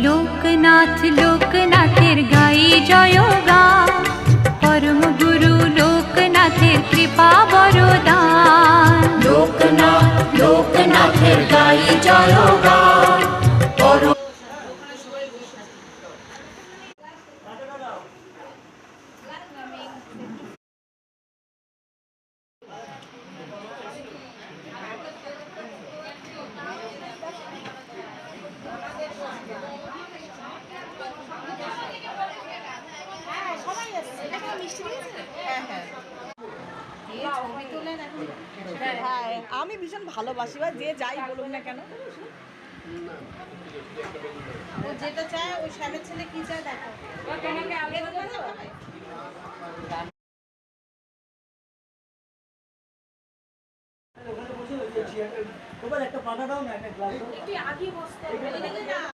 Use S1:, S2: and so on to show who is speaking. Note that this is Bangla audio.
S1: লোকনাথ লোকনাথের গাই জয়গান, পরম গুরু লোকনাথের কৃপা বরদান।
S2: লোকনাথ লোকনাথের গাই জয়গান, পরম
S3: হ্যাঁ, আমি ভীষণ ভালোবাসি বা যে যাই বলুক না কেন, ও যেটা চায় ওই শ্যামের ছেলে কি চায় দেখো।
S4: একটা পাটা দাও না, একটা গ্লাস দাও।